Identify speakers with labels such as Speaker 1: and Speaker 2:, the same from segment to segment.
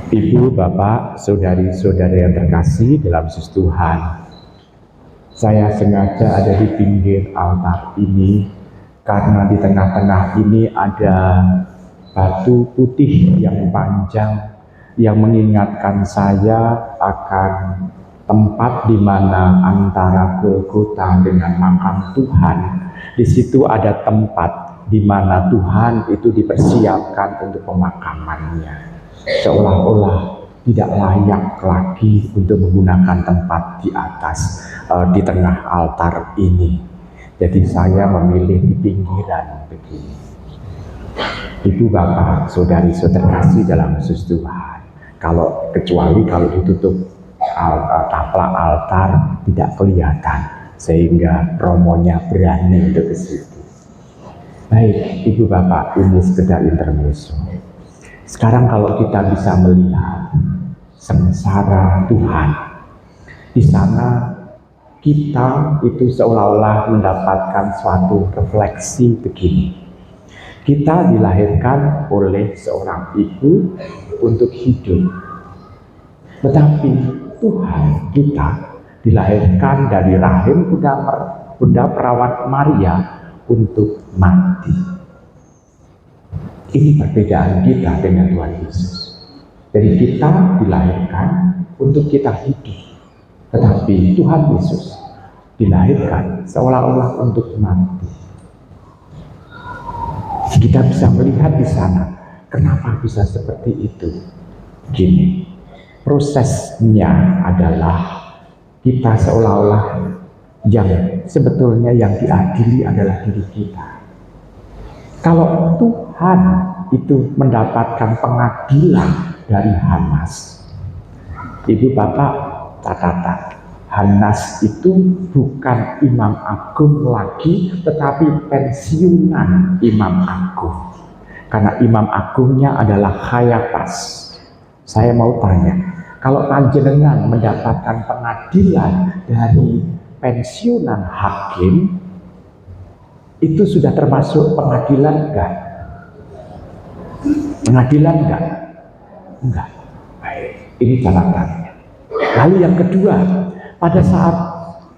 Speaker 1: Ibu, Bapak, saudari-saudari yang terkasih dalam Yesus Tuhan, saya sengaja ada di pinggir altar ini karena di tengah-tengah ini ada batu putih yang panjang yang mengingatkan saya akan tempat di mana antara Golgota dengan makam Tuhan. Di situ ada tempat di mana Tuhan itu dipersiapkan untuk pemakamannya. Seolah-olah tidak layak lagi untuk menggunakan tempat di atas, di tengah altar ini. Jadi saya memilih di pinggiran begini. Ibu, Bapak, saudari-saudari terkasih dalam Yesus Tuhan, kecuali kalau ditutup taplak altar tidak kelihatan, sehingga romonya berani untuk ke situ. Baik, Ibu, Bapak, ini sekedar intermezzo. Sekarang kalau kita bisa melihat sengsara Tuhan, di sana kita itu seolah-olah mendapatkan suatu refleksi begini. Kita dilahirkan oleh seorang ibu untuk hidup, tetapi Tuhan kita dilahirkan dari rahim Bunda Perawat Maria untuk mati. Ini perbedaan kita dengan Tuhan Yesus. Jadi kita dilahirkan untuk kita hidup, tetapi Tuhan Yesus dilahirkan seolah-olah untuk mati. Kita bisa melihat di sana, kenapa bisa seperti itu? Gini, prosesnya adalah kita seolah-olah yang sebetulnya yang diadili adalah diri kita. Kalau Tuhan itu mendapatkan pengadilan dari Hanas, Ibu, Bapak, catatan, Hanas itu bukan imam agung lagi, tetapi pensiunan imam agung. Karena imam agungnya adalah Kayafas. Saya mau tanya, kalau panjenengan mendapatkan pengadilan dari pensiunan hakim, itu sudah termasuk pengadilan enggak? Pengadilan enggak? Enggak. Baik, ini catatannya. Lalu yang kedua, pada saat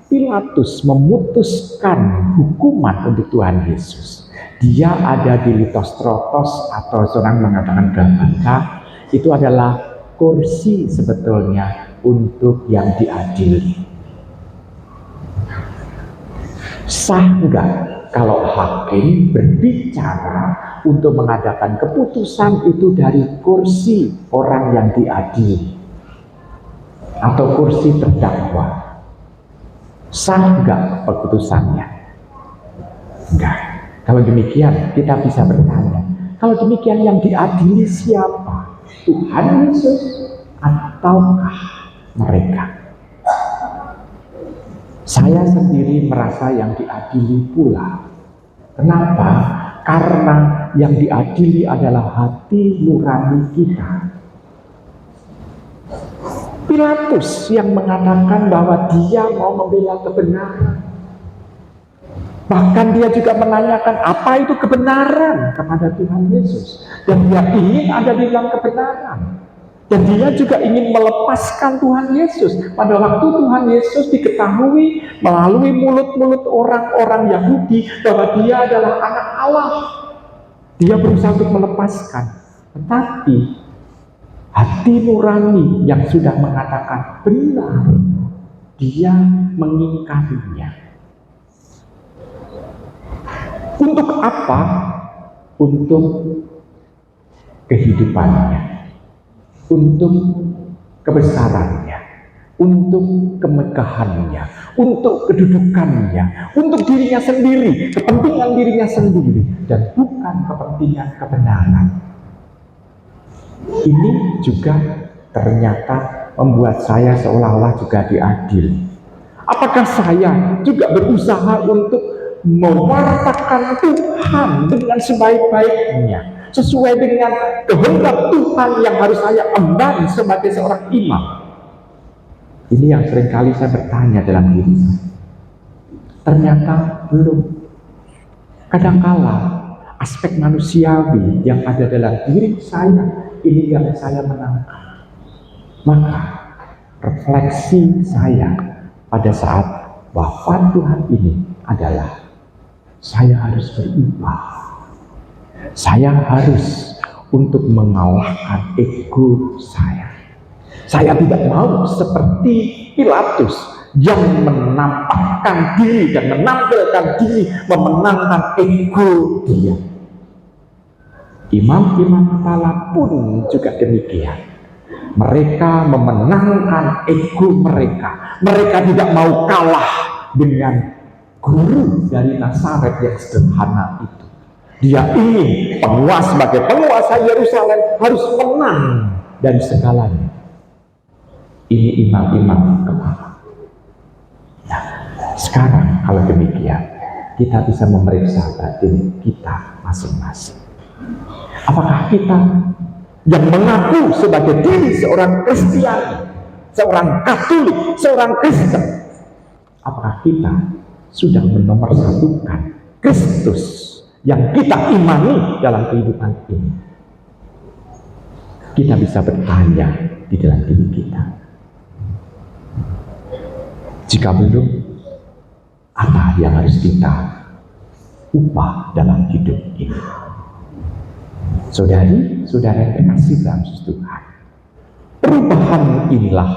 Speaker 1: Pilatus memutuskan hukuman untuk Tuhan Yesus, dia ada di Litostrotos atau seorang mengatakan Gabata, itu adalah kursi sebetulnya untuk yang diadili. Sah enggak kalau hakim berbicara untuk mengadakan keputusan itu dari kursi orang yang diadili atau kursi terdakwa? Sah enggak keputusannya? Enggak. Kalau demikian kita bisa bertanya, kalau demikian yang diadili siapa? Tuhan Yesus ataukah mereka? Saya sendiri merasa yang diadili pula. Kenapa? Karena yang diadili adalah hati nurani kita. Pilatus yang mengatakan bahwa dia mau membela kebenaran. Bahkan dia juga menanyakan apa itu kebenaran kepada Tuhan Yesus. Dan dia ingin ada di dalam kebenaran. Dan dia juga ingin melepaskan Tuhan Yesus. Pada waktu Tuhan Yesus diketahui melalui mulut-mulut orang-orang Yahudi bahwa dia adalah anak Allah, dia berusaha untuk melepaskan. Tetapi hati nurani yang sudah mengatakan benar, dia mengingkarinya. Untuk apa? Untuk kehidupannya, untuk kebesarannya, untuk kemegahannya, untuk kedudukannya, untuk dirinya sendiri, kepentingan dirinya sendiri, dan bukan kepentingan kebenaran. Ini juga ternyata membuat saya seolah-olah juga diadili. Apakah saya juga berusaha untuk mewartakan Tuhan dengan sebaik-baiknya, sesuai dengan kehendak Tuhan yang harus saya emban sebagai seorang imam? Ini yang seringkali saya bertanya dalam diri saya. Ternyata belum. Kadangkala aspek manusiawi yang ada dalam diri saya, ini yang saya menangkap. Maka refleksi saya pada saat wafat Tuhan ini adalah saya harus berubah. Saya harus untuk mengalahkan ego saya. Saya tidak mau seperti Pilatus yang menampakkan diri dan menampilkan diri, memenangkan ego dia. Imam-imam kepala pun juga demikian. Mereka memenangkan ego mereka. Mereka tidak mau kalah dengan guru dari Nazaret yang sederhana itu. Dia ingin sebagai penguasa Yerusalem harus menang dari segalanya. Ini imam-imam kepala. Nah, sekarang kalau demikian, kita bisa memeriksa batin kita masing-masing. Apakah kita yang mengaku sebagai diri seorang Kristiani, seorang Katolik, seorang Kristen, apakah kita sudah menomorsatukan Kristus yang kita imani dalam kehidupan ini? Kita bisa bertanya di dalam diri kita. Jika belum, apa yang harus kita ubah dalam hidup ini? Saudari-saudara yang terkasih dalam Tuhan, perubahan inilah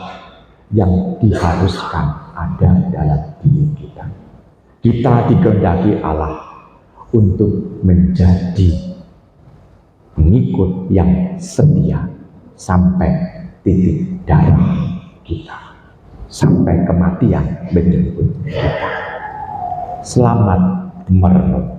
Speaker 1: yang diharuskan ada dalam diri kita. Kita dikehendaki Allah untuk menjadi pengikut yang setia sampai titik darah kita, sampai kematian menjemput kita. Selamat merenung.